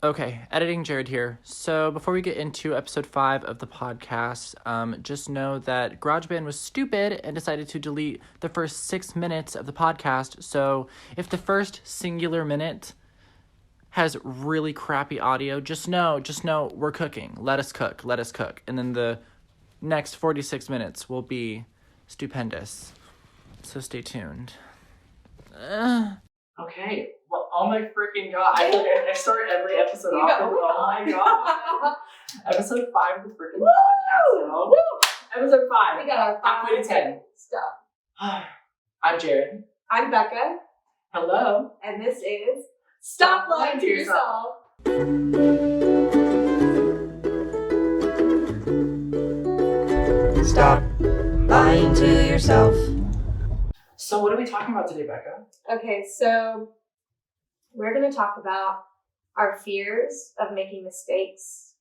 Okay, editing Jared here. So before we get into episode 5 of the podcast, just know that GarageBand was stupid and decided to delete the first 6 minutes of the podcast. So if the first singular minute has really crappy audio, just know we're cooking. Let us cook. And then the next 46 minutes will be stupendous. So stay tuned. Okay. Well, oh my freaking god. I start every episode off with, oh my god. Episode 5 of the freaking podcast, y'all. Episode 5. We got our 5 to 10 stuff. I'm Jared. I'm Becca. Hello. And this is Stop Lying to Yourself. Stop lying to yourself. So what are we talking about today, Becca? Okay, so we're going to talk about our fears of making mistakes,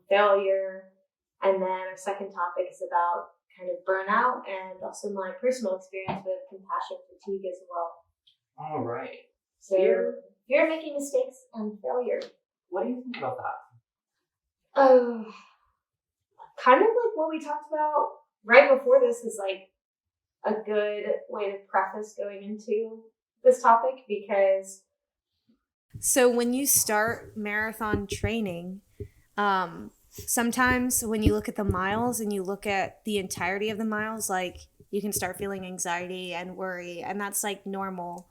failure, and then our second topic is about kind of burnout and also my personal experience with compassion fatigue as well. All right. So fear of making mistakes and failure. What do you think about that? Kind of like what we talked about right before this is like a good way to preface going into this topic because so when you start marathon training, sometimes when you look at the miles and you look at the entirety of the miles, like you can start feeling anxiety and worry, and that's like normal.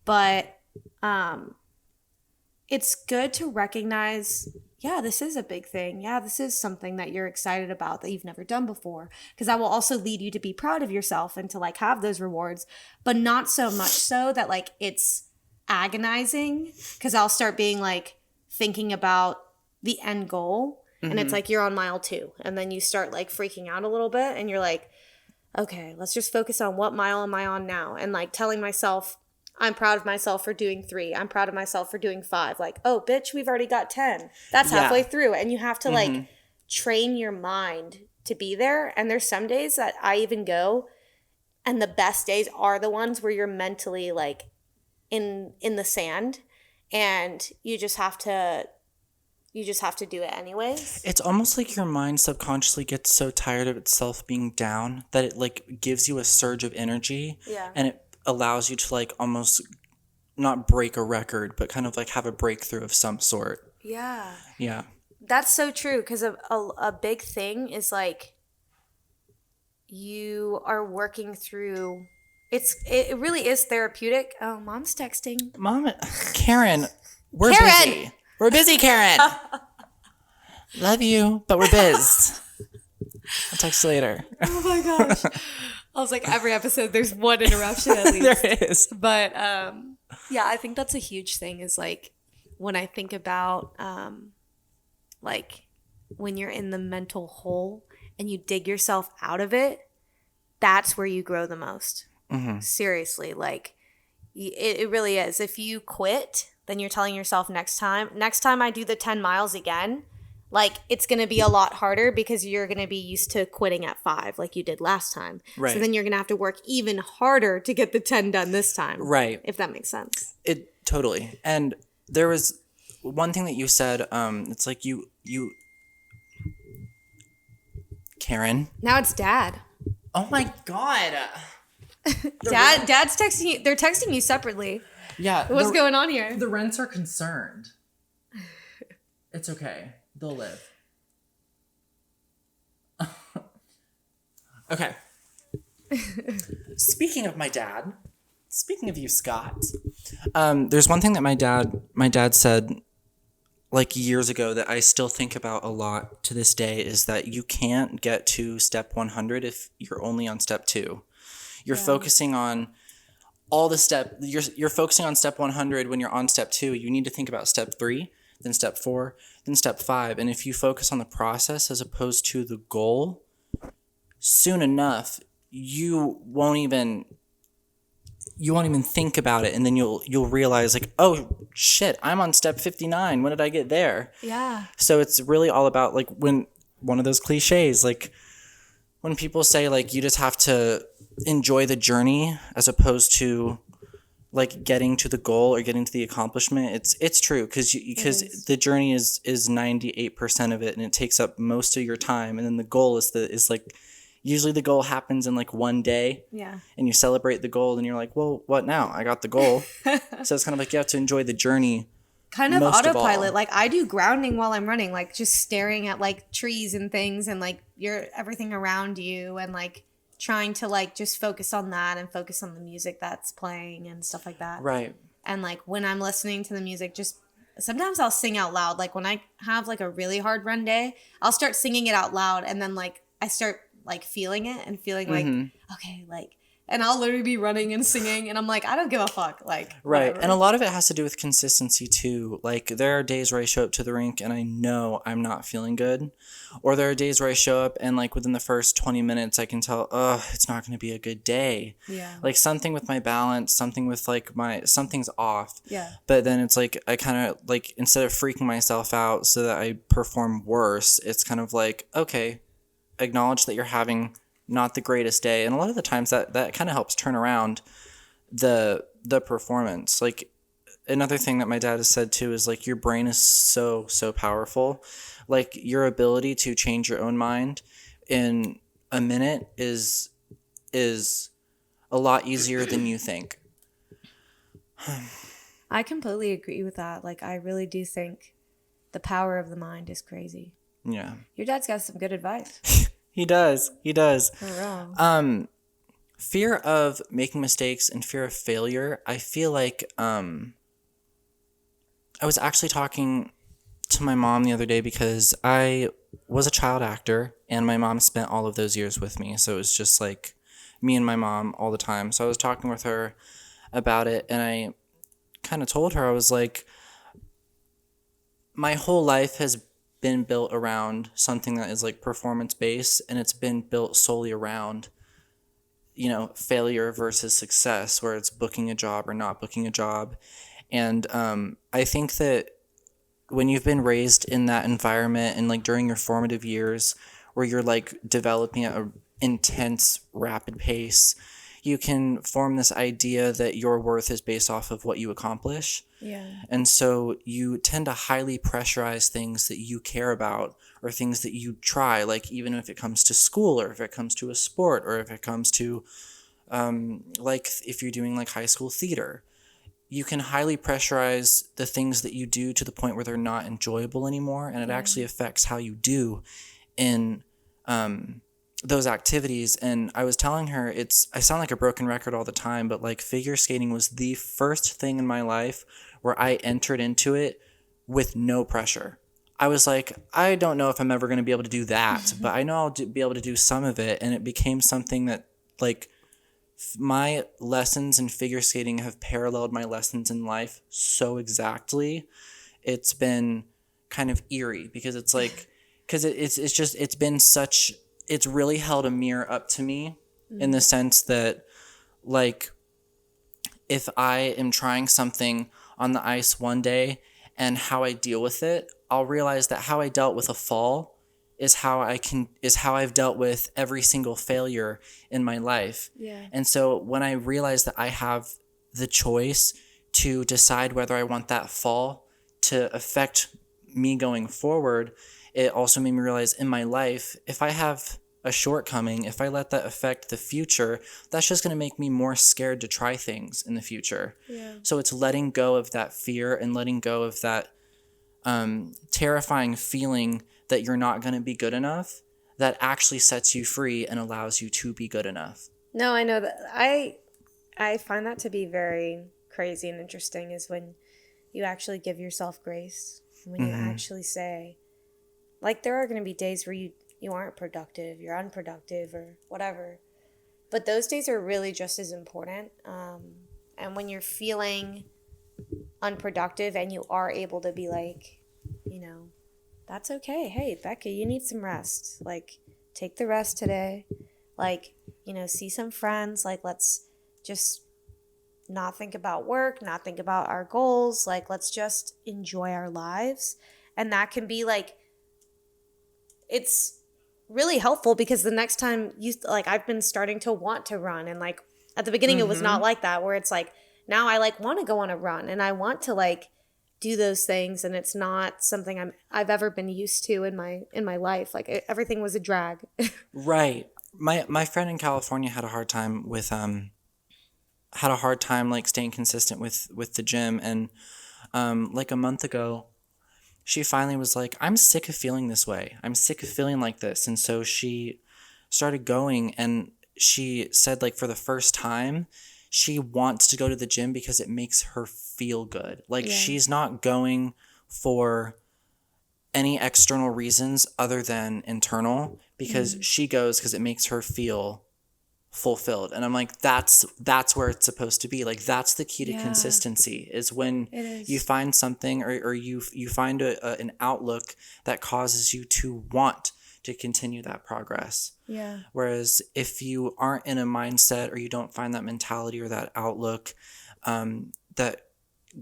But it's good to recognize, yeah, this is a big thing. Yeah, this is something that you're excited about that you've never done before, because that will also lead you to be proud of yourself and to like have those rewards, but not so much so that like it's agonizing, because I'll start being like thinking about the end goal and it's like you're on mile 2 and then you start like freaking out a little bit and you're like, okay, let's just focus on what mile am I on now, and like telling myself I'm proud of myself for doing 3. I'm proud of myself for doing 5. Like, oh, bitch, we've already got 10. That's halfway through. And you have to like train your mind to be there. And there's some days that I even go, and the best days are the ones where you're mentally like in the sand, and you just have to do it anyways. It's almost like your mind subconsciously gets so tired of itself being down that it like gives you a surge of energy. Yeah. And it allows you to like almost not break a record, but kind of like have a breakthrough of some sort. Yeah. Yeah. That's so true, because a big thing is like you are working through. It really is therapeutic. Oh, mom's texting. Mom, Karen, we're Karen! busy. We're busy, Karen. Love you, but we're biz. I'll text you later. Oh my gosh. I was like, every episode there's one interruption at least. There is. But yeah, I think that's a huge thing, is like when I think about like when you're in the mental hole and you dig yourself out of it, that's where you grow the most. Mm-hmm. Seriously, like it really is. If you quit, then you're telling yourself next time I do the 10 miles again, like it's going to be a lot harder, because you're going to be used to quitting at 5 like you did last time. Right. So then you're going to have to work even harder to get the 10 done this time. Right. If that makes sense. It totally. And there was one thing that you said, it's like you Karen. Now it's Dad. Oh my God. Dad's texting you. They're texting you separately. Yeah. What's going on here? The Rents are concerned. It's okay. They'll live. Okay. Speaking of my dad, speaking of you, Scott, there's one thing that my dad said like years ago that I still think about a lot to this day, is that you can't get to step 100 if you're only on step 2. You're focusing on all the you're focusing on step 100 when you're on step 2. You need to think about step 3, then step 4, then step 5. And if you focus on the process as opposed to the goal, soon enough, you won't even think about it. And then you'll realize like, oh shit, I'm on step 59. When did I get there? Yeah. So it's really all about like when one of those cliches, like when people say like, you just have to enjoy the journey as opposed to like getting to the goal or getting to the accomplishment, it's true because the journey is 98% of it, and it takes up most of your time, and then the goal is like usually the goal happens in like one day. Yeah. And you celebrate the goal, and you're like, well, what now? I got the goal. So it's kind of like you have to enjoy the journey. Kind of most autopilot. of all. Like I do grounding while I'm running, like just staring at like trees and things and like everything around you, and like trying to like just focus on that and focus on the music that's playing and stuff like that. Right. And like when I'm listening to the music, just sometimes I'll sing out loud. Like when I have like a really hard run day, I'll start singing it out loud, and then like I start like feeling it and feeling like, okay, like, and I'll literally be running and singing, and I'm like, I don't give a fuck. Like, right. whatever. And a lot of it has to do with consistency too. Like there are days where I show up to the rink and I know I'm not feeling good. Or there are days where I show up and like within the first 20 minutes I can tell, it's not going to be a good day. Yeah. Like something with my balance, something with like something's off. Yeah. But then it's like I kind of like, instead of freaking myself out so that I perform worse, it's kind of like, okay, acknowledge that you're having not the greatest day, and a lot of the times that kind of helps turn around the performance. Like another thing that my dad has said too is like your brain is so powerful. Like your ability to change your own mind in a minute is a lot easier than you think. I completely agree with that. Like I really do think the power of the mind is crazy. Yeah. Your dad's got some good advice. He does. For real. Fear of making mistakes and fear of failure. I feel like I was actually talking to my mom the other day because I was a child actor and my mom spent all of those years with me. So it was just like me and my mom all the time. So I was talking with her about it, and I kind of told her, I was like, my whole life has been built around something that is like performance based, and it's been built solely around, you know, failure versus success, where it's booking a job or not booking a job. And I think that when you've been raised in that environment and like during your formative years where you're like developing at an intense rapid pace, you can form this idea that your worth is based off of what you accomplish. Yeah. And so you tend to highly pressurize things that you care about or things that you try, like even if it comes to school or if it comes to a sport or if it comes to like if you're doing like high school theater, you can highly pressurize the things that you do to the point where they're not enjoyable anymore. And it actually affects how you do in those activities. And I was telling her, I sound like a broken record all the time, but like figure skating was the first thing in my life where I entered into it with no pressure. I was like, I don't know if I'm ever going to be able to do that, but I know I'll be able to do some of it. And it became something that like my lessons in figure skating have paralleled my lessons in life so exactly. It's been kind of eerie because it's like, because it's really held a mirror up to me in the sense that like if I am trying something on the ice one day and how I deal with it, I'll realize that how I dealt with a fall is how I've dealt with every single failure in my life. Yeah. And so when I realize that I have the choice to decide whether I want that fall to affect me going forward, it also made me realize in my life, if I have a shortcoming, if I let that affect the future, that's just going to make me more scared to try things in the future. Yeah. So it's letting go of that fear and letting go of that terrifying feeling that you're not going to be good enough that actually sets you free and allows you to be good enough. No, I know that. I find that to be very crazy and interesting is when you actually give yourself grace, when you actually say, like, there are going to be days where you aren't productive, you're unproductive or whatever, but those days are really just as important. And when you're feeling unproductive and you are able to be like, you know, that's okay. Hey, Becca, you need some rest. Like, take the rest today. Like, you know, see some friends. Like, let's just not think about work, not think about our goals. Like, let's just enjoy our lives. And that can be like, it's really helpful because the next time I've been starting to want to run. And like, at the beginning, it was not like that, where it's like, now I like want to go on a run and I want to like do those things, and it's not something I've ever been used to in my life. Like everything was a drag. Right. My friend in California had a hard time like staying consistent with the gym, and like a month ago she finally was like, I'm sick of feeling this way. I'm sick of feeling like this. And so she started going, and she said like for the first time she wants to go to the gym because it makes her feel good. Like she's not going for any external reasons other than internal, because she goes because it makes her feel fulfilled. And I'm like, that's where it's supposed to be. Like that's the key to consistency, is when you find something or you find an outlook that causes you to want to continue that progress. Yeah. Whereas if you aren't in a mindset, or you don't find that mentality or that outlook that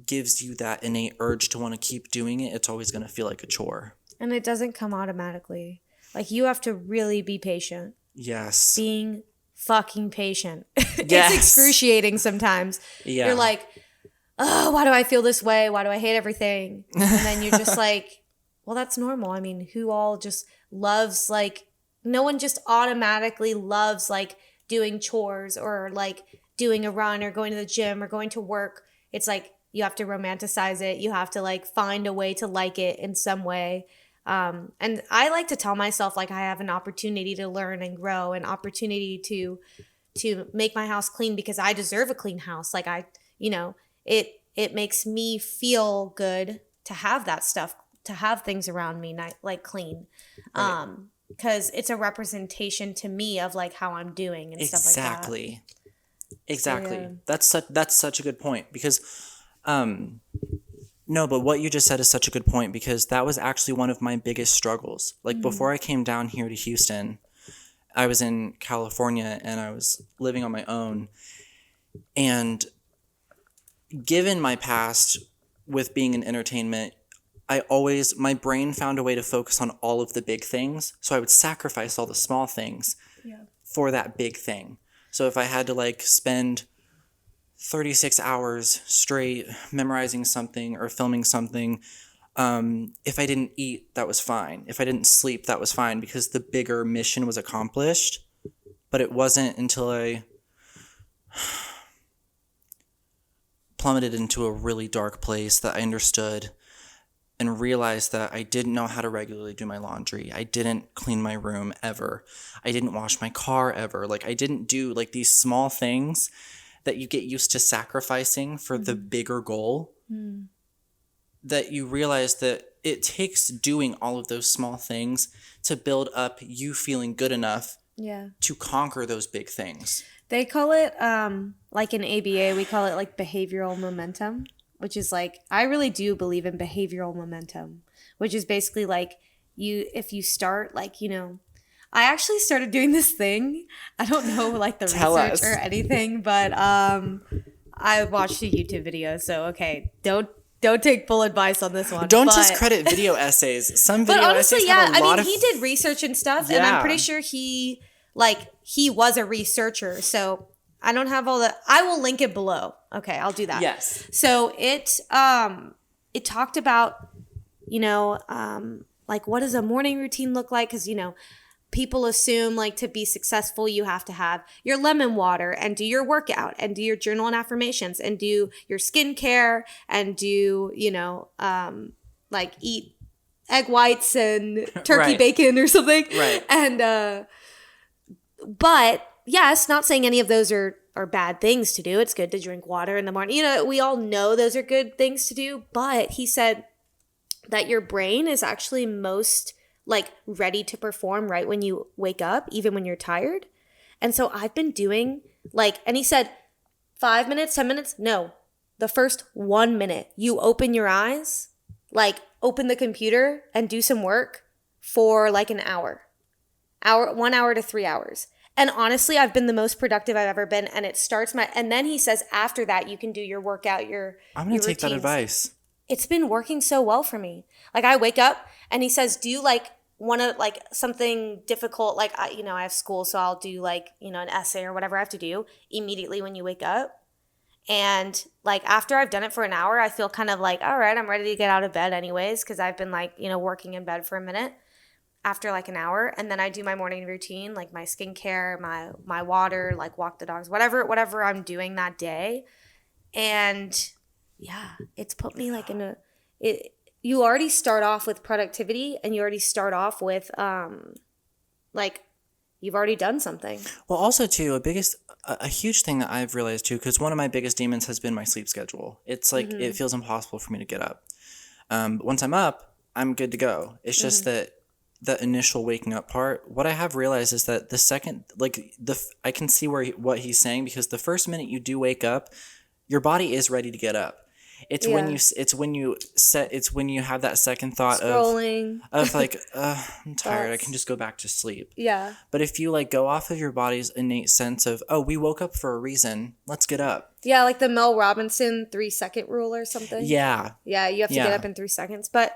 gives you that innate urge to want to keep doing it, it's always going to feel like a chore. And it doesn't come automatically. Like you have to really be patient. Yes. Being fucking patient. Yes. It's excruciating sometimes. Yeah. You're like, oh, why do I feel this way? Why do I hate everything? And then you're just like, well, that's normal. I mean, who all just loves, like, no one just automatically loves like doing chores or like doing a run or going to the gym or going to work. It's like you have to romanticize it. You have to like find a way to like it in some way. And I like to tell myself like I have an opportunity to learn and grow, an opportunity to make my house clean because I deserve a clean house. Like it makes me feel good to have that stuff, to have things around me like clean. Right. Because it's a representation to me of like how I'm doing and stuff like that. Exactly. Yeah. That's such a good point, because no, but what you just said is such a good point, because that was actually one of my biggest struggles. Like before I came down here to Houston, I was in California and I was living on my own. And given my past with being in entertainment, my brain found a way to focus on all of the big things. So I would sacrifice all the small things for that big thing. So if I had to like spend 36 hours straight memorizing something or filming something, if I didn't eat, that was fine. If I didn't sleep, that was fine, because the bigger mission was accomplished. But it wasn't until I plummeted into a really dark place that I understood and realized that I didn't know how to regularly do my laundry. I didn't clean my room ever. I didn't wash my car ever. Like I didn't do like these small things that you get used to sacrificing for the bigger goal. That you realize that it takes doing all of those small things to build up you feeling good enough to conquer those big things. They call it, like in ABA, we call it like behavioral momentum, which is like, I really do believe in behavioral momentum, which is basically like if you start like, I actually started doing this thing. I don't know like the research or anything, but I watched a YouTube video. So, okay, don't take full advice on this one. Don't discredit video essays. Some video essays have a lot of... he did research and stuff, and I'm pretty sure he was a researcher. So I don't have all the... I will link it below. Okay, I'll do that. Yes. So it talked about, like what does a morning routine look like? Because, people assume like to be successful, you have to have your lemon water and do your workout and do your journal and affirmations and do your skincare and do, like eat egg whites and turkey bacon or something. Right. And, but yes, not saying any of those are bad things to do. It's good to drink water in the morning. We all know those are good things to do, but he said that your brain is actually most like ready to perform right when you wake up, even when you're tired. And so I've been doing like, and he said 5 minutes, 10 minutes. No, the first 1 minute you open your eyes, like open the computer and do some work for like an hour, 1 hour to 3 hours. And honestly, I've been the most productive I've ever been. And it starts and then he says, after that, you can do your workout, I'm going to take that advice. It's been working so well for me. Like I wake up and he says, do you like want to like something difficult? Like, I have school, so I'll do like, an essay or whatever I have to do immediately when you wake up. And like after I've done it for an hour, I feel kind of like, all right, I'm ready to get out of bed anyways, because I've been like, working in bed for a minute after like an hour. And then I do my morning routine, like my skincare, my water, like walk the dogs, whatever I'm doing that day. And yeah, it's put me like you already start off with productivity, and you already start off with like you've already done something. Well, also too, a huge thing that I've realized too, because one of my biggest demons has been my sleep schedule. It's like it feels impossible for me to get up. But once I'm up, I'm good to go. It's just that the initial waking up part. What I have realized is that the second, like I can see what he's saying, because the first minute you do wake up, your body is ready to get up. It's when you have that second thought Scrolling. of like, I'm tired. I can just go back to sleep. Yeah. But if you like go off of your body's innate sense of, oh, we woke up for a reason, let's get up. Yeah, like the Mel Robinson 3-second rule or something. Yeah. Yeah, you have to get up in 3 seconds. But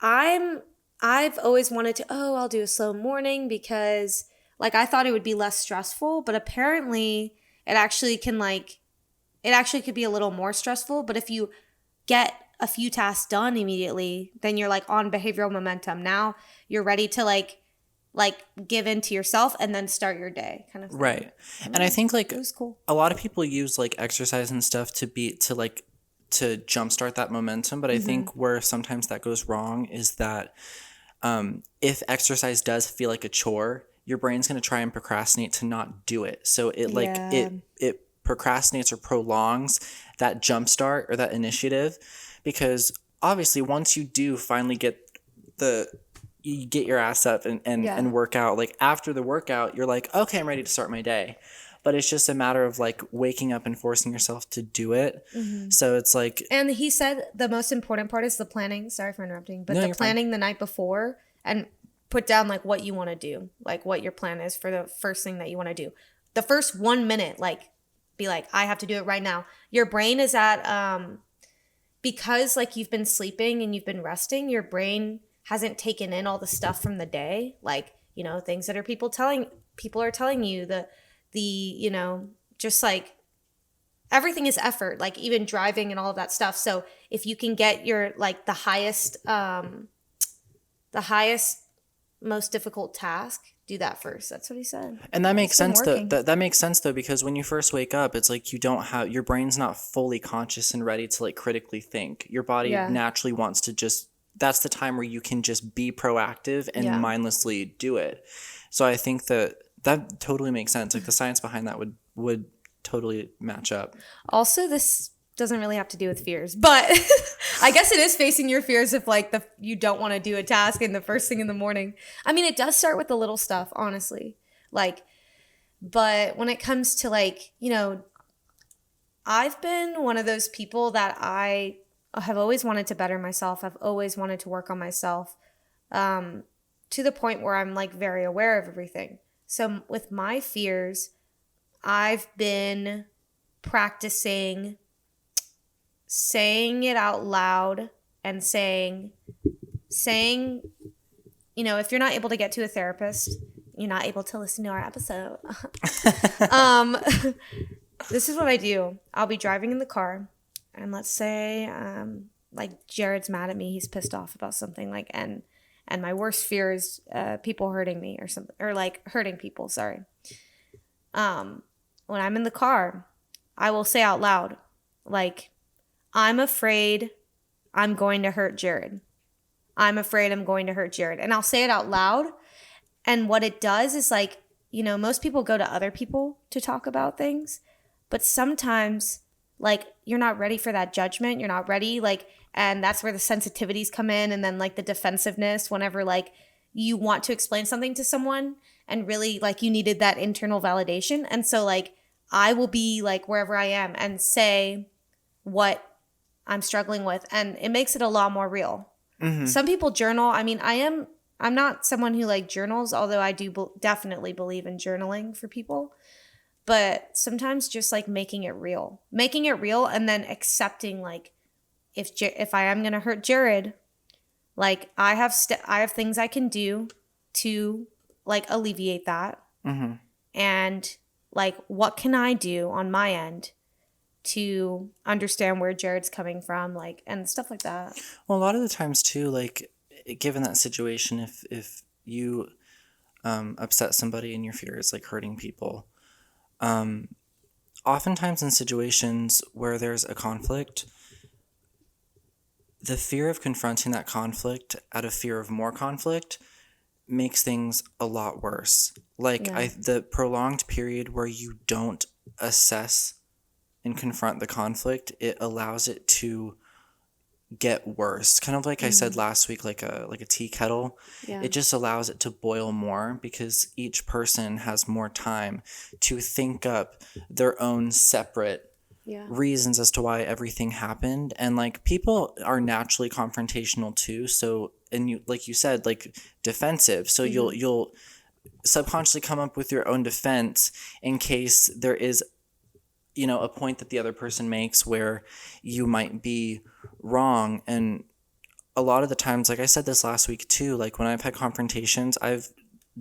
I've always wanted to, I'll do a slow morning, because like I thought it would be less stressful, but apparently it actually could be a little more stressful. But if you get a few tasks done immediately, then you're like on behavioral momentum. Now you're ready to like give in to yourself and then start your day kind of thing. Right. And I think like it was cool. A lot of people use like exercise and stuff to jumpstart that momentum. But I think where sometimes that goes wrong is that if exercise does feel like a chore, your brain's going to try and procrastinate to not do it. So it procrastinates or prolongs that jumpstart or that initiative, because obviously once you do finally you get your ass up and work out, like after the workout, you're like, okay, I'm ready to start my day. But it's just a matter of like waking up and forcing yourself to do it. So it's like, and he said the most important part is the planning. Sorry for interrupting, but the planning the night before, and put down like what you want to do, like what your plan is for the first thing that you want to do. The first 1 minute, like be like, I have to do it right now. Your brain is at because like you've been sleeping and you've been resting, your brain hasn't taken in all the stuff from the day, like things that people are telling you, the just like everything is effort, like even driving and all of that stuff. So if you can get your like the highest most difficult task, do that first. That's what he said. And that makes sense though. That makes sense though, because when you first wake up, it's like your brain's not fully conscious and ready to like critically think. Your body naturally wants to that's the time where you can just be proactive and mindlessly do it. So I think that totally makes sense. Like the science behind that would totally match up. Also, this doesn't really have to do with fears, but I guess it is facing your fears if like you don't want to do a task in the first thing in the morning. I mean, it does start with the little stuff, honestly. Like, but when it comes to like, I've been one of those people that I have always wanted to better myself. I've always wanted to work on myself, to the point where I'm like very aware of everything. So with my fears, I've been practicing saying it out loud and saying, if you're not able to get to a therapist, you're not able to listen to our episode. This is what I do. I'll be driving in the car, and let's say, like Jared's mad at me. He's pissed off about something, like, and my worst fear is people hurting me or something, or like hurting people. Sorry. When I'm in the car, I will say out loud, like, I'm afraid I'm going to hurt Jared. I'm afraid I'm going to hurt Jared. And I'll say it out loud. And what it does is like, most people go to other people to talk about things. But sometimes, like, you're not ready for that judgment. You're not ready. Like, and that's where the sensitivities come in. And then like the defensiveness whenever like you want to explain something to someone and really like you needed that internal validation. And so like I will be like wherever I am and say what I'm struggling with, and it makes it a lot more real. Some people journal. I mean, I'm not someone who like journals, although I do definitely believe in journaling for people. But sometimes just like making it real, and then accepting like if I am gonna hurt Jared, like I have things I can do to like alleviate that, and like what can I do on my end to understand where Jared's coming from, like, and stuff like that. Well, a lot of the times too, like, given that situation, if you upset somebody and your fear is like hurting people, oftentimes in situations where there's a conflict, the fear of confronting that conflict out of fear of more conflict makes things a lot worse. Like, the prolonged period where you don't assess and confront the conflict, it allows it to get worse. Kind of like I said last week, like a tea kettle. Yeah. It just allows it to boil more because each person has more time to think up their own separate reasons as to why everything happened. And like, people are naturally confrontational too. So, and you, like you said, like, defensive. So you'll subconsciously come up with your own defense in case there is, you know, a point that the other person makes where you might be wrong. And a lot of the times, like I said this last week too, like when I've had confrontations, I've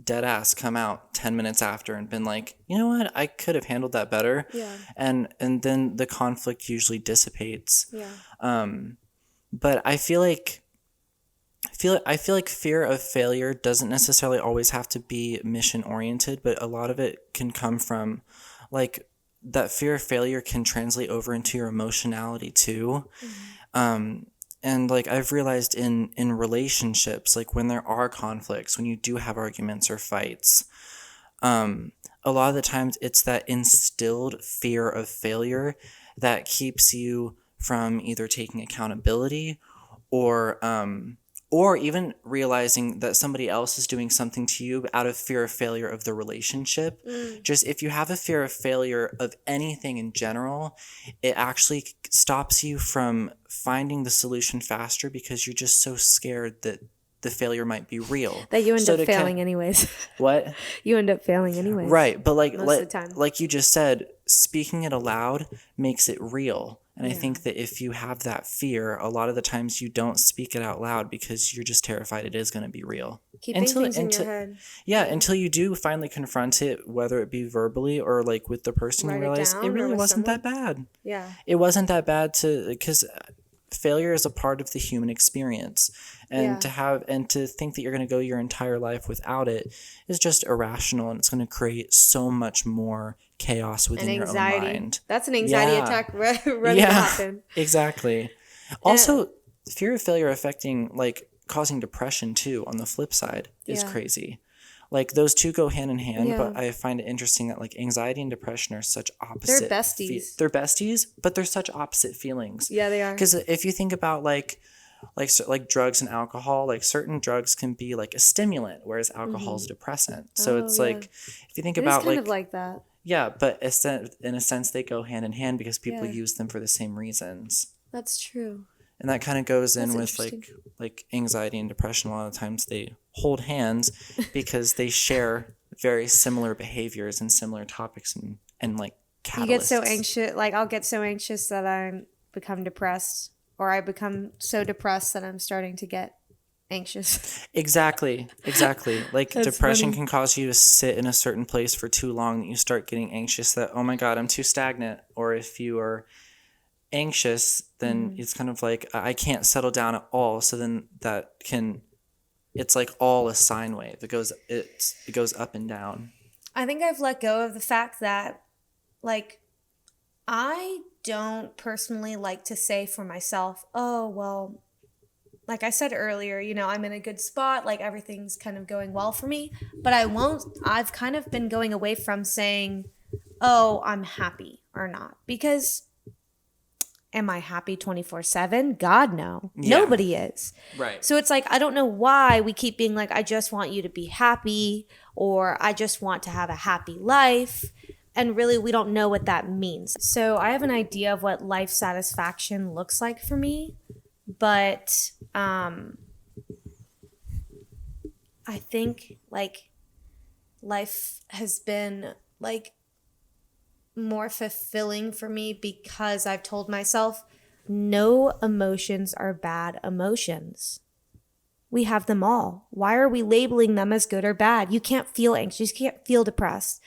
dead ass come out 10 minutes after and been like, you know what, I could have handled that better. Yeah. And then the conflict usually dissipates. Yeah. But I feel like fear of failure doesn't necessarily always have to be mission oriented, but a lot of it can come from, like, that fear of failure can translate over into your emotionality too. And like, I've realized in relationships, like when there are conflicts, when you do have arguments or fights, a lot of the times it's that instilled fear of failure that keeps you from either taking accountability or even realizing that somebody else is doing something to you out of fear of failure of the relationship. Just, if you have a fear of failure of anything in general, it actually stops you from finding the solution faster because you're just so scared that the failure might be real. That you end up failing anyways. What? You end up failing anyways. Right. But like, most of the time. Like you just said, speaking it aloud makes it real. And I think that if you have that fear, a lot of the times you don't speak it out loud because you're just terrified it is going to be real. Keeping things in your head. Yeah, until you do finally confront it, whether it be verbally or like with the person, you realize it really wasn't that bad. Yeah. It wasn't that bad because failure is a part of the human experience. And to think that you're going to go your entire life without it is just irrational, and it's going to create so much more chaos within your own mind. That's an anxiety attack ready to happen. Exactly. Also, fear of failure affecting, like, causing depression too, on the flip side, is crazy. Like, those two go hand in hand, but I find it interesting that, like, anxiety and depression are such opposite. They're besties. They're besties, but they're such opposite feelings. Yeah, they are. Because if you think about, like drugs and alcohol, like, certain drugs can be like a stimulant, whereas alcohol is a depressant. So it's like, if you think about, it's kind of like that. Yeah, but in a sense, they go hand in hand because people use them for the same reasons. That's true. And that kind of goes in with like anxiety and depression. A lot of times they hold hands because they share very similar behaviors and similar topics and like catalysts. You get so anxious, like I'll get so anxious that I become depressed, or I become so depressed that I'm starting to get anxious. Exactly. Like, depression can cause you to sit in a certain place for too long that you start getting anxious that, oh my God, I'm too stagnant. Or if you are anxious, then it's kind of like, I can't settle down at all. So then it's like all a sine wave. It goes up and down. I think I've let go of the fact that, like, I don't personally like to say for myself, oh, well, like I said earlier, you know, I'm in a good spot, like everything's kind of going well for me, but I've kind of been going away from saying, oh, I'm happy or not, because am I happy 24/7? God, no. Yeah. Nobody is. Right. So it's like, I don't know why we keep being like, I just want you to be happy, or I just want to have a happy life. And really, we don't know what that means. So I have an idea of what life satisfaction looks like for me. But I think, like, life has been, like, more fulfilling for me because I've told myself no emotions are bad emotions. We have them all. Why are we labeling them as good or bad? You can't feel anxious. You can't feel depressed.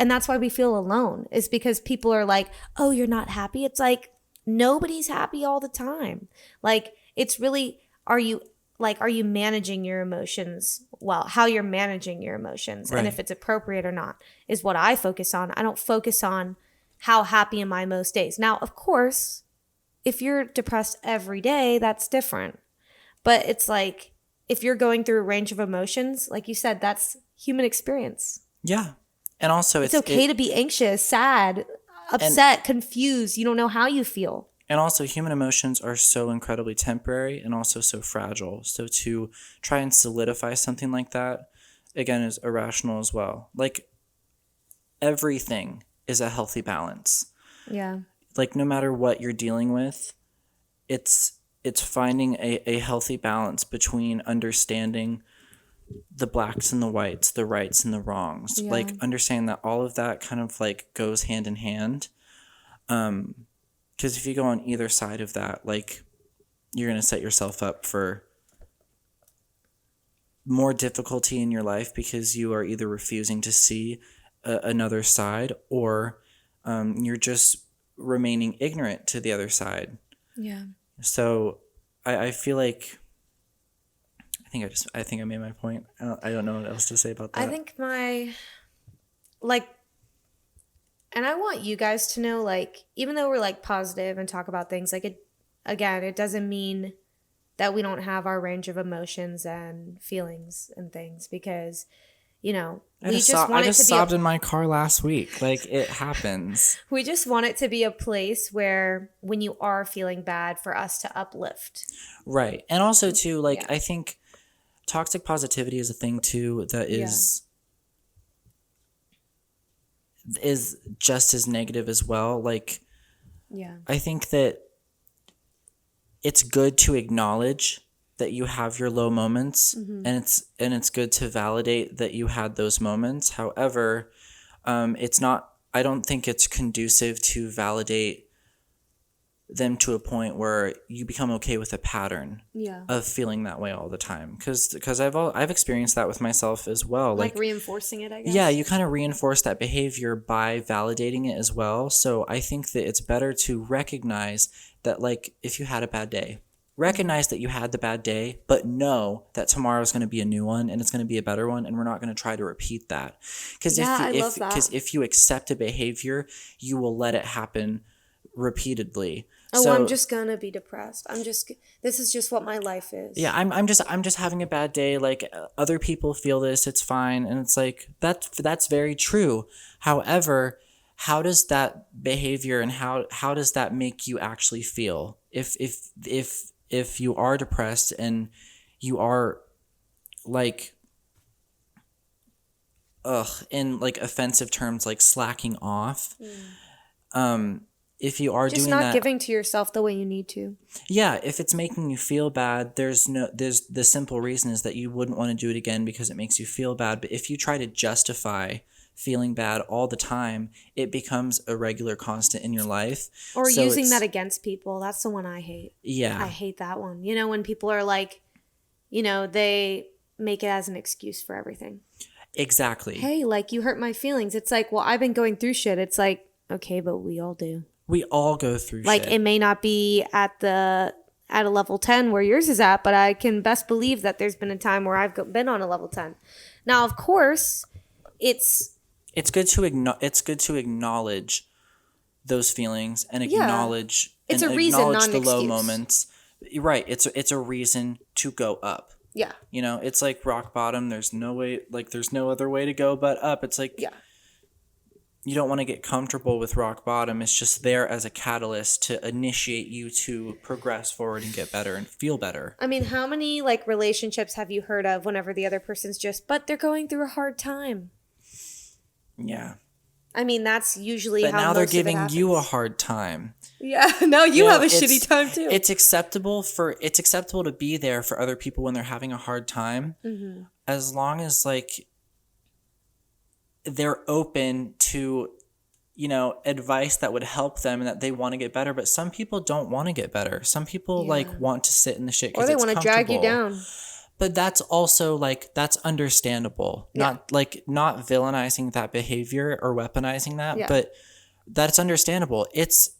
And that's why we feel alone, is because people are like, oh, you're not happy. It's like, nobody's happy all the time. Like, it's really, are you managing your emotions well? How you're managing your emotions, and if it's appropriate or not, is what I focus on. I don't focus on how happy am I most days. Now, of course, if you're depressed every day, that's different. But it's like, if you're going through a range of emotions, like you said, that's human experience. Yeah. And also it's okay to be anxious, sad, upset, confused. You don't know how you feel. And also, human emotions are so incredibly temporary and also so fragile. So to try and solidify something like that, again, is irrational as well. Like, everything is a healthy balance. Yeah. Like, no matter what you're dealing with, it's finding a healthy balance between understanding the blacks and the whites, the rights and the wrongs. Yeah. Like, understanding that all of that kind of like goes hand in hand. Because if you go on either side of that, like, you're going to set yourself up for more difficulty in your life because you are either refusing to see another side, or you're just remaining ignorant to the other side. Yeah. So I feel like I think I made my point. I don't know what else to say about that. I think and I want you guys to know, like, even though we're like positive and talk about things, like, it doesn't mean that we don't have our range of emotions and feelings and things, because, you know, I just sobbed in my car last week. Like, it happens. We just want it to be a place where, when you are feeling bad, for us to uplift. Right. And also too, like, I think toxic positivity is a thing too that is just as negative as well. Like, I think that it's good to acknowledge that you have your low moments, and it's good to validate that you had those moments. However, I don't think it's conducive to validate them to a point where you become okay with a pattern of feeling that way all the time. Because I've experienced that with myself as well. Like reinforcing it, I guess. Yeah, you kind of reinforce that behavior by validating it as well. So I think that it's better to recognize that, like, if you had a bad day, recognize that you had the bad day, but know that tomorrow's going to be a new one and it's going to be a better one, and we're not going to try to repeat that. Because if you accept a behavior, you will let it happen repeatedly. Oh, so, I'm just gonna be depressed. This is just what my life is. Yeah, I'm just having a bad day. Like, other people feel this, it's fine, and it's like that's very true. However, how does that behavior and how does that make you actually feel? If you are depressed and you are, like, in like offensive terms, like slacking off, if you are just doing that, giving to yourself the way you need to. Yeah, if it's making you feel bad, there's the simple reason is that you wouldn't want to do it again because it makes you feel bad. But if you try to justify feeling bad all the time, it becomes a regular constant in your life. Or so using that against people. That's the one I hate. Yeah. I hate that one. You know, when people are like, you know, they make it as an excuse for everything. Exactly. Hey, like, you hurt my feelings. It's like, well, I've been going through shit. It's like, okay, but we all do. We all go through like, shit. It may not be at a level 10 where yours is at, but I can best believe that there's been a time where I've been on a level 10. Now, of course, it's good to acknowledge those feelings and acknowledge it's a reason, not an the low excuse. Moments. Right. It's a reason to go up. Yeah. You know, it's like rock bottom. There's no other way to go but up. It's like, you don't want to get comfortable with rock bottom. It's just there as a catalyst to initiate you to progress forward and get better and feel better. I mean, how many like relationships have you heard of whenever the other person's but they're going through a hard time? Yeah. I mean, that's usually but now they're giving you a hard time. Yeah, now you have a shitty time too. It's acceptable to be there for other people when they're having a hard time, as long as like they're open to, you know, advice that would help them and that they want to get better. But some people don't want to get better. Some people like want to sit in the shit because or they want to drag you down. But that's also like, that's understandable. Yeah. Not villainizing that behavior or weaponizing that, Yeah. but that's understandable. It's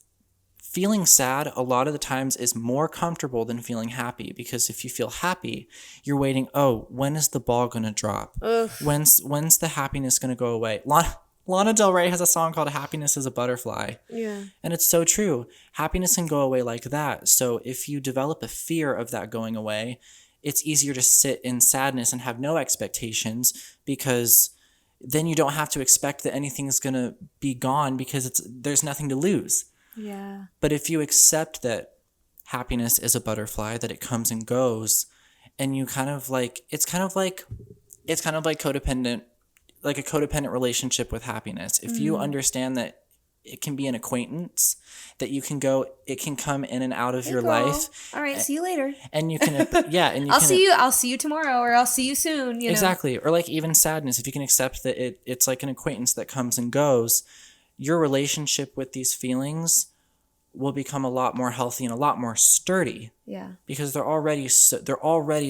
feeling sad a lot of the times is more comfortable than feeling happy, because if you feel happy, you're waiting, oh, when is the ball going to drop? Ugh. When's the happiness going to go away? Lana Del Rey has a song called Happiness is a Butterfly. Yeah. And it's so true. Happiness can go away like that. So if you develop a fear of that going away, it's easier to sit in sadness and have no expectations, because then you don't have to expect that anything is going to be gone, because there's nothing to lose. Yeah. But if you accept that happiness is a butterfly, that it comes and goes, and you kind of like, it's kind of like codependent, like a codependent relationship with happiness. If you understand that it can be an acquaintance, that you can go, it can come in and out of your girl. life. All right, see you later. And you can, yeah, and you I'll see you tomorrow, or I'll see you soon. You know? Exactly. Or like even sadness, if you can accept that it's like an acquaintance that comes and goes, your relationship with these feelings will become a lot more healthy and a lot more sturdy. Yeah. Because they're already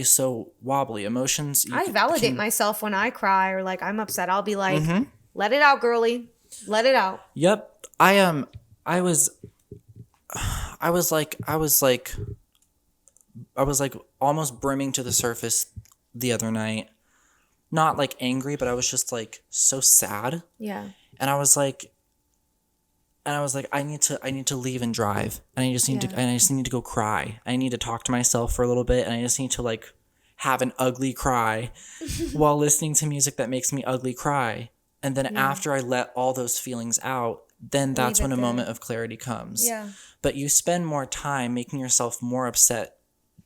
so wobbly. Emotions. I validate myself when I cry or like I'm upset. I'll be like, let it out, girly. Let it out. Yep. I was almost brimming to the surface the other night. Not like angry, but I was just like so sad. Yeah. And I was like, I need to leave and drive. And I just need to go cry. I need to talk to myself for a little bit, and I just need to like have an ugly cry while listening to music that makes me ugly cry. And then after I let all those feelings out, then that's when a moment of clarity comes. Yeah. But you spend more time making yourself more upset,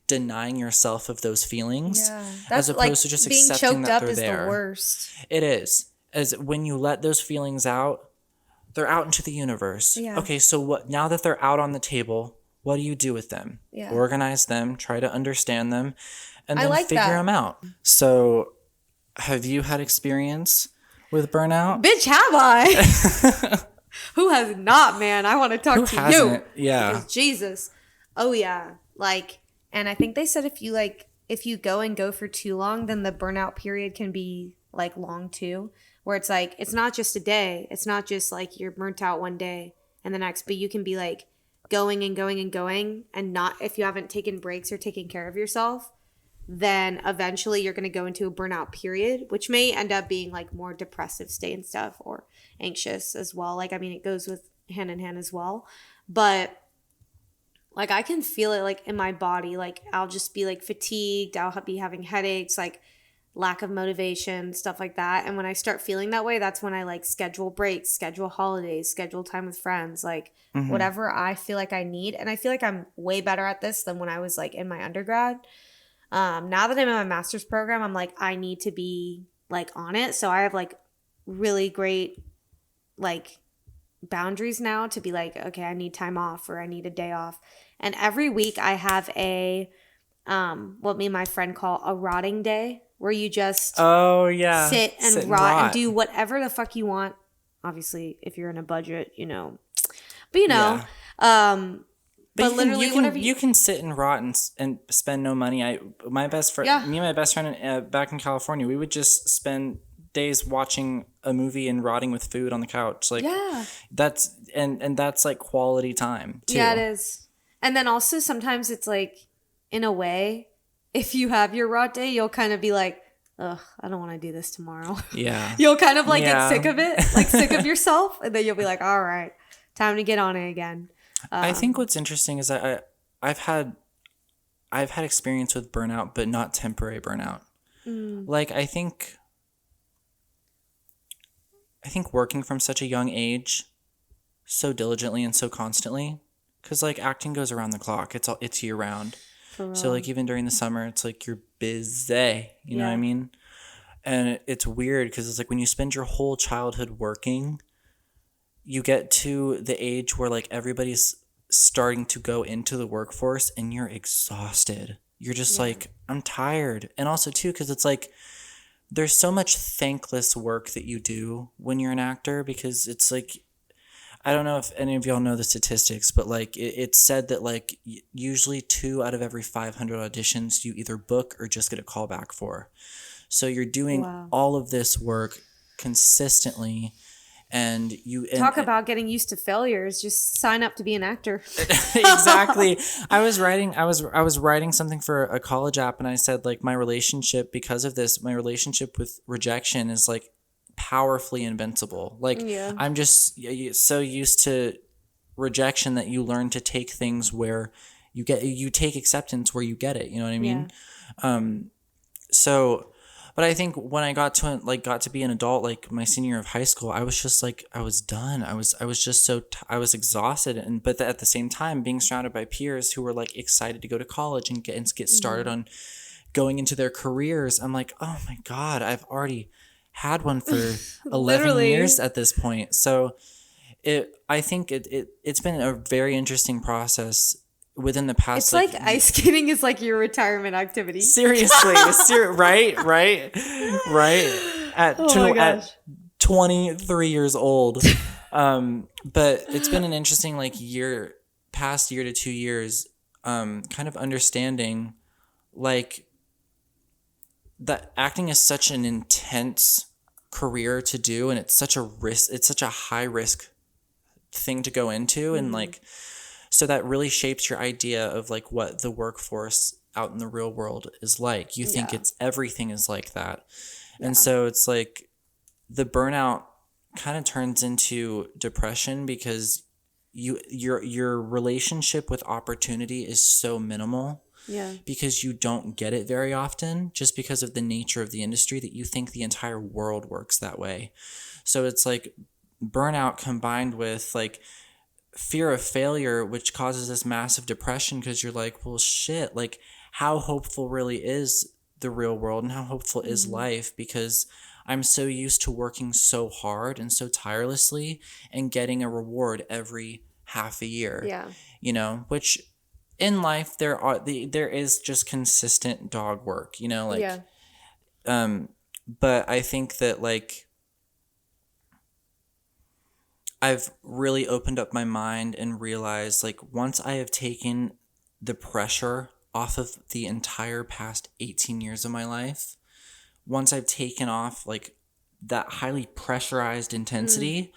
denying yourself of those feelings, as opposed to just being accepting choked that up they're is there. the worst. It is. As when you let those feelings out, they're out into the universe. Yeah. Okay, so what? Now that they're out on the table, what do you do with them? Yeah. Organize them, try to understand them, and I then like figure that. them out. So, have you had experience with burnout? Bitch, have I? Who has not, man? I want to talk to you. Yeah. Because Jesus. Oh yeah. Like, and I think they said if you go for too long, then the burnout period can be like long too. Where it's like, it's not just a day. It's not just like you're burnt out one day and the next, but you can be like going and going and going, and not, if you haven't taken breaks or taken care of yourself, then eventually you're going to go into a burnout period, which may end up being like more depressive state and stuff, or anxious as well. Like, I mean, it goes with hand in hand as well. But like, I can feel it like in my body. Like, I'll just be like fatigued. I'll be having headaches, like lack of motivation, stuff like that. And when I start feeling that way, that's when I like schedule breaks, schedule holidays, schedule time with friends, like whatever I feel like I need. And I feel like I'm way better at this than when I was like in my undergrad. Now that I'm in my master's program, I'm like, I need to be like on it. So I have like really great like boundaries now to be like, okay, I need time off, or I need a day off. And every week I have a what me and my friend call a rotting day, where you just sit and rot and do whatever the fuck you want. Obviously, if you're in a budget, you know. But you know, but literally, whatever you can sit and rot and spend no money. Me and my best friend back in California, we would just spend days watching a movie and rotting with food on the couch. Like, that's and that's like quality time too. Yeah, it is. And then also sometimes it's like, in a way, if you have your rot day, you'll kind of be like, ugh, I don't want to do this tomorrow. Yeah. You'll kind of like get sick of it, like sick of yourself, and then you'll be like, all right, time to get on it again. I think what's interesting is that I've had experience with burnout, but not temporary burnout. Like, I think working from such a young age, so diligently and so constantly, because like acting goes around the clock. It's year round. So like even during the summer, it's like you're busy. You know what I mean? And it's weird because it's like when you spend your whole childhood working, you get to the age where like everybody's starting to go into the workforce and you're exhausted. You're just like, I'm tired. And also too, because it's like there's so much thankless work that you do when you're an actor, because it's like, I don't know if any of y'all know the statistics, but like it's said that like usually 2 out of every 500 auditions you either book or just get a call back for. So you're doing Wow. all of this work consistently, and you Talk about getting used to failures. Just sign up to be an actor. exactly. I was writing something for a college app, and I said like my relationship, because of this, my relationship with rejection is like powerfully invincible. Like Yeah. I'm just so used to rejection that you learn to take things where you take acceptance where you get it. You know what I mean? So, but I think when I got to be an adult, like my senior year of high school, I was just like, I was done. I was just I was exhausted. And, but at the same time, being surrounded by peers who were like excited to go to college and get started on going into their careers. I'm like, oh my God, I've already had one for 11 Literally. years at this point. So I think it's been a very interesting process within the past. It's like ice skating is like your retirement activity. Seriously, right. At Oh my gosh. at 23 years old, but it's been an interesting like past year to 2 years, kind of understanding like that acting is such an intense career to do, and it's such a high risk thing to go into, and like. So that really shapes your idea of like what the workforce out in the real world is like. You think everything is like that. And so it's like the burnout kind of turns into depression because your relationship with opportunity is so minimal. Yeah. Because you don't get it very often, just because of the nature of the industry, that you think the entire world works that way. So it's like burnout combined with like fear of failure, which causes this massive depression, because you're like, well, shit, like how hopeful really is the real world, and how hopeful is life, because I'm so used to working so hard and so tirelessly and getting a reward every half a year. Yeah. You know, which in life there is just consistent dog work, you know, like but I think that like I've really opened up my mind and realized like once I have taken the pressure off of the entire past 18 years of my life, once I've taken off like that highly pressurized intensity,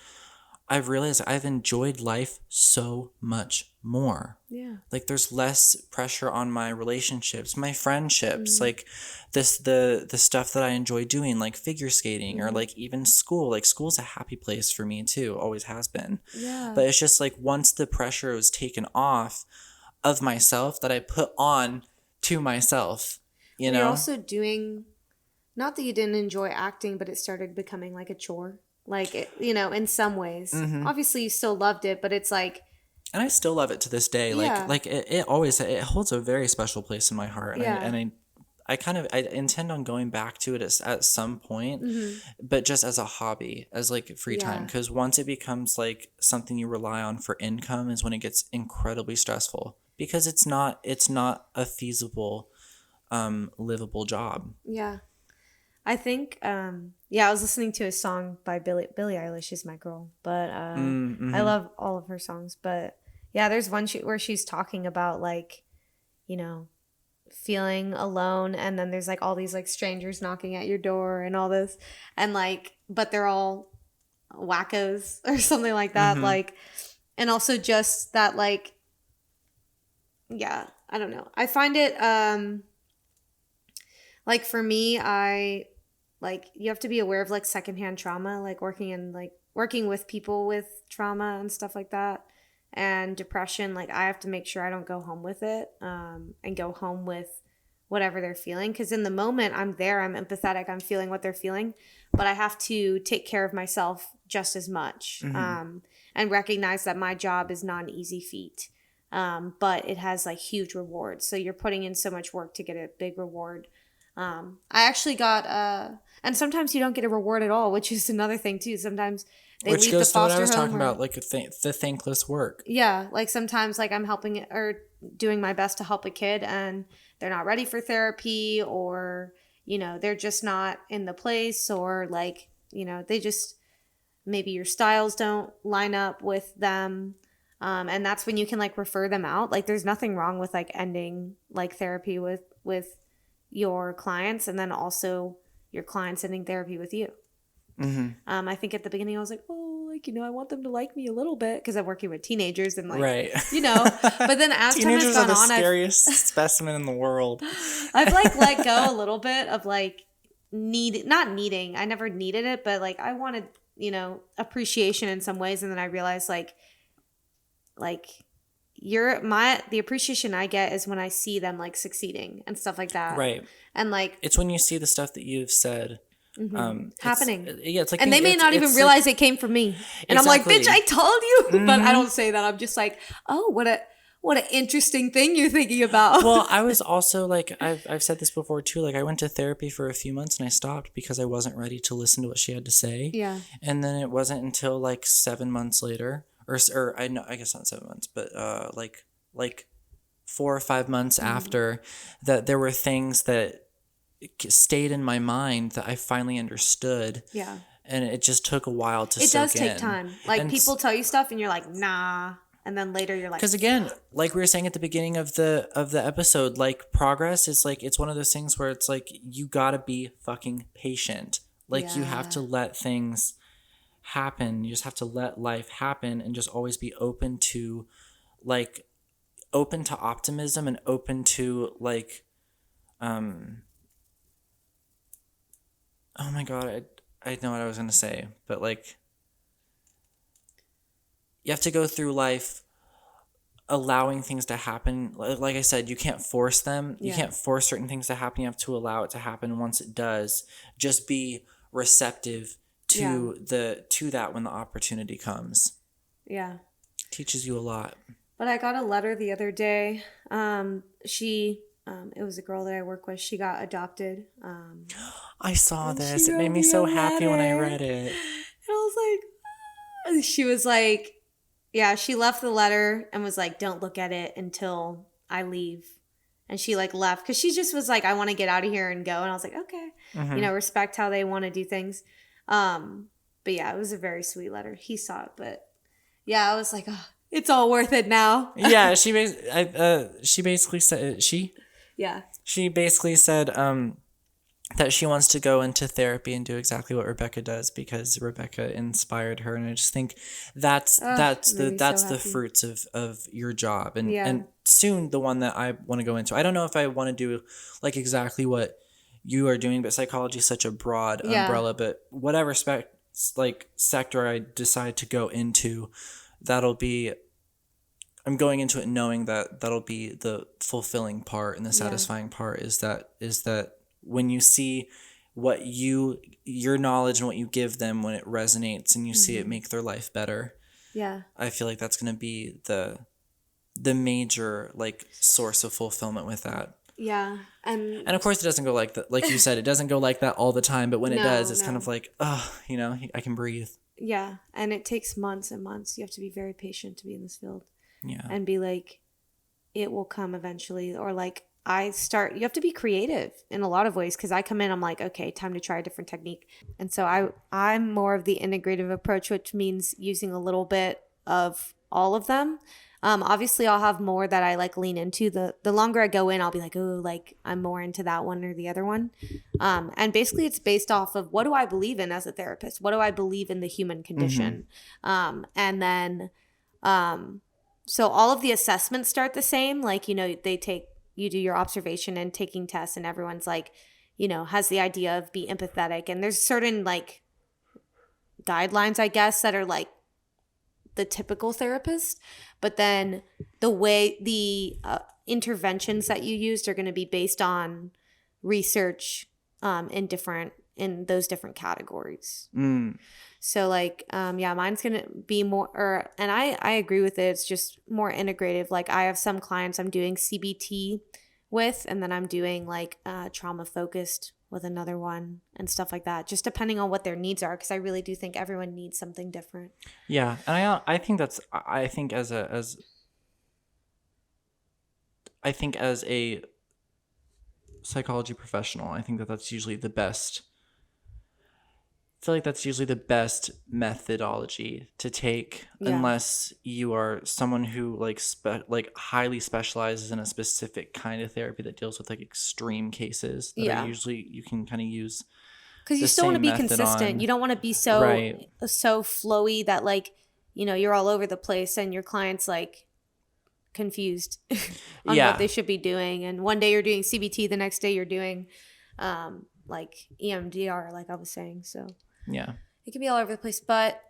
I've realized I've enjoyed life so much more. Yeah. Like there's less pressure on my relationships, my friendships, like the stuff that I enjoy doing, like figure skating or like even school. Like school's a happy place for me too, always has been. Yeah. But it's just like once the pressure was taken off of myself that I put on to myself, you know? You're also doing, not that you didn't enjoy acting, but it started becoming like a chore. Like, it, you know, in some ways. Obviously, you still loved it, but it's like... And I still love it to this day. Like it holds a very special place in my heart. And I intend on going back to it at some point, but just as a hobby, as like free time. Because once it becomes like something you rely on for income is when it gets incredibly stressful. Because it's not a feasible, livable job. Yeah. I think, I was listening to a song by Billie Eilish is my girl, but I love all of her songs. But yeah, there's one where she's talking about like, you know, feeling alone, and then there's like all these like strangers knocking at your door and all this, and like, but they're all wackos or something like that. Like, and also just that like, yeah, I don't know. I find it, like for me, like you have to be aware of like secondhand trauma, like working with people with trauma and stuff like that, and depression. Like I have to make sure I don't go home with it, and go home with whatever they're feeling. Because in the moment I'm there, I'm empathetic, I'm feeling what they're feeling, but I have to take care of myself just as much, and recognize that my job is not an easy feat, but it has like huge rewards. So you're putting in so much work to get a big reward. I actually got, and sometimes you don't get a reward at all, which is another thing too. Sometimes they leave the foster home. Which goes to what I was talking about, like the thankless work. Yeah, like sometimes like I'm helping or doing my best to help a kid, and they're not ready for therapy, or you know they're just not in the place, or like you know they just maybe your styles don't line up with them. And that's when you can like refer them out. Like there's nothing wrong with like ending like therapy with your clients, and then also your clients ending therapy with you. I think at the beginning I was like, oh, like, I want them to like me a little bit because I'm working with teenagers and like, right. but then as time has Teenagers gone are the on, scariest specimen in the world. I've like let go a little bit of like not needing. I never needed it, but like I wanted, appreciation in some ways. And then I realized like the appreciation I get is when I see them like succeeding and stuff like that. Right. And like, it's when you see the stuff that you've said happening. It's like, and they may not even realize it came from me. And exactly. I'm like, bitch, I told you. But I don't say that. I'm just like, oh, what an interesting thing you're thinking about. Well, I was also like, I've said this before too. Like I went to therapy for a few months and I stopped because I wasn't ready to listen to what she had to say. Yeah. And then it wasn't until like 7 months later, or I guess not 7 months, but like 4 or 5 months after that, there were things that stayed in my mind that I finally understood. Yeah. And it just took a while to It soak does take in. time. Like And people tell you stuff and you're like, nah. And then later you're like, because again, like we were saying at the beginning of the episode, like progress is like, it's one of those things where it's like you gotta be fucking patient. Like you have to let things happen. You just have to let life happen and just always be open to optimism and open to like oh my god, I know what I was gonna say, but like you have to go through life allowing things to happen. Like I said, you can't force them. You can't force certain things to happen. You have to allow it to happen. Once it does, just be receptive to that when the opportunity comes. Yeah. Teaches you a lot. But I got a letter the other day. It was a girl that I work with. She got adopted. I saw this. It made me so happy when I read it. And I was like, she was like, yeah, she left the letter and was like, don't look at it until I leave. And she like left because she just was like, I want to get out of here and go. And I was like, okay, respect how they want to do things. But yeah, it was a very sweet letter. He saw it, but yeah, I was like, oh, it's all worth it now. Yeah, she basically said She basically said that she wants to go into therapy and do exactly what Rebecca does because Rebecca inspired her, and I just think that's the fruits of your job, and soon the one that I want to go into. I don't know if I want to do like exactly what you are doing, but psychology is such a broad umbrella. But whatever sector I decide to go into, I'm going into it knowing that that'll be the fulfilling part, and the satisfying part is that when you see what your knowledge and what you give them, when it resonates and you see it make their life better. Yeah. I feel like that's going to be the major like source of fulfillment with that. Yeah. And of course it doesn't go like that. Like you said, it doesn't go like that all the time, but when it does, it's kind of like, oh, I can breathe. Yeah. And it takes months and months. You have to be very patient to be in this field. Yeah. And be like, it will come eventually. Or like you have to be creative in a lot of ways, because I come in, I'm like, okay, time to try a different technique. And so I'm more of the integrative approach, which means using a little bit of all of them. Obviously I'll have more that I like lean into. The longer I go in, I'll be like, oh, like I'm more into that one or the other one. And basically it's based off of, what do I believe in as a therapist? What do I believe in the human condition? And then, so all of the assessments start the same. Like, you do your observation and taking tests, and everyone's like, has the idea of be empathetic. And there's certain like guidelines, I guess, that are like the typical therapist. But then the way the interventions that you used are going to be based on research in those different categories. So like, mine's going to be more, and I agree with it. It's just more integrative. Like I have some clients I'm doing CBT with, and then I'm doing like trauma focused with another one and stuff like that, just depending on what their needs are. Cause I really do think everyone needs something different. Yeah. And I think as a psychology professional, I think that's usually the best feel like that's usually the best methodology to take, unless you are someone who like highly specializes in a specific kind of therapy that deals with like extreme cases that are usually you can kind of use. Because you still want to be consistent. You don't want to be so flowy that like, you know, you're all over the place and your client's like confused on what they should be doing. And one day you're doing CBT, the next day you're doing like EMDR, like I was saying. So yeah, it can be all over the place. But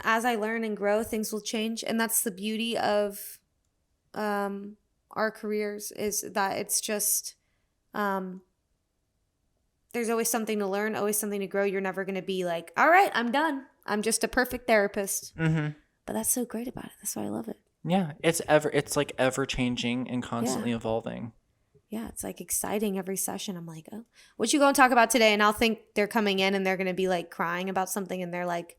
as I learn and grow, things will change. And that's the beauty of our careers, is that it's just there's always something to learn, always something to grow. You're never going to be like, all right, I'm done. I'm just a perfect therapist. Mm-hmm. But that's so great about it. That's why I love it. Yeah, it's like ever changing and constantly evolving. Yeah, it's like exciting every session. I'm like, oh, what you going to talk about today? And I'll think they're coming in and they're going to be like crying about something, and they're like,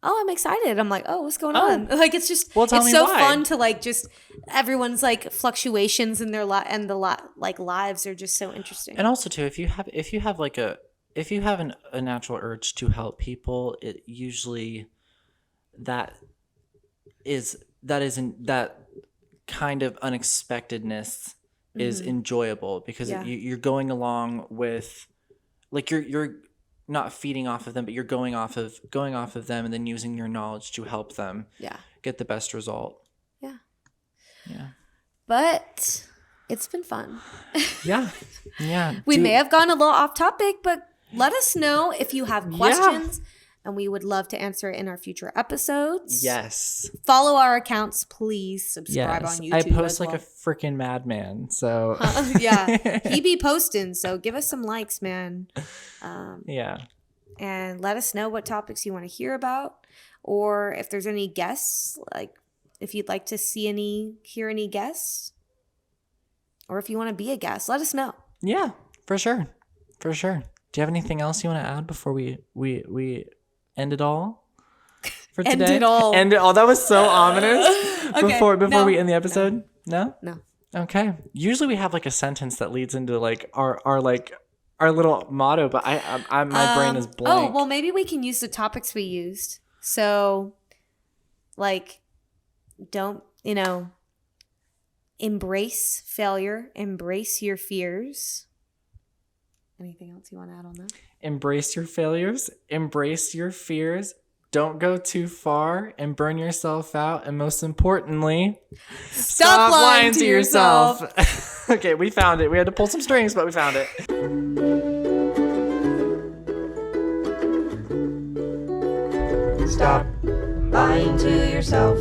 oh, I'm excited. I'm like, oh, what's going on? Like, it's just, it's so fun to like just everyone's like fluctuations in their like lives are just so interesting. And also too, if you have a natural urge to help people, it usually that kind of unexpectedness is enjoyable, because you're going along with, like, you're not feeding off of them, but you're going off of them and then using your knowledge to help them get the best result. Yeah. But it's been fun. Yeah. We may have gone a little off topic, but let us know if you have questions. And we would love to answer it in our future episodes. Yes. Follow our accounts, please. Subscribe on YouTube. I post like a freaking madman. So he be posting. So give us some likes, man. And let us know what topics you want to hear about, or if there's any guests. Like if you'd like to hear any guests, or if you want to be a guest, let us know. Yeah, for sure. Do you have anything else you want to add before we end it all for today? End it all. That was so ominous. Before we end the episode. No. Okay. Usually we have like a sentence that leads into like our little motto, but my brain is blank. Oh well, maybe we can use the topics we used. So, like, don't embrace failure, embrace your fears. Anything else you want to add on that? Embrace your failures, embrace your fears, don't go too far and burn yourself out, and most importantly, stop lying to yourself. Okay, we found it. We had to pull some strings, but we found it. Stop lying to yourself.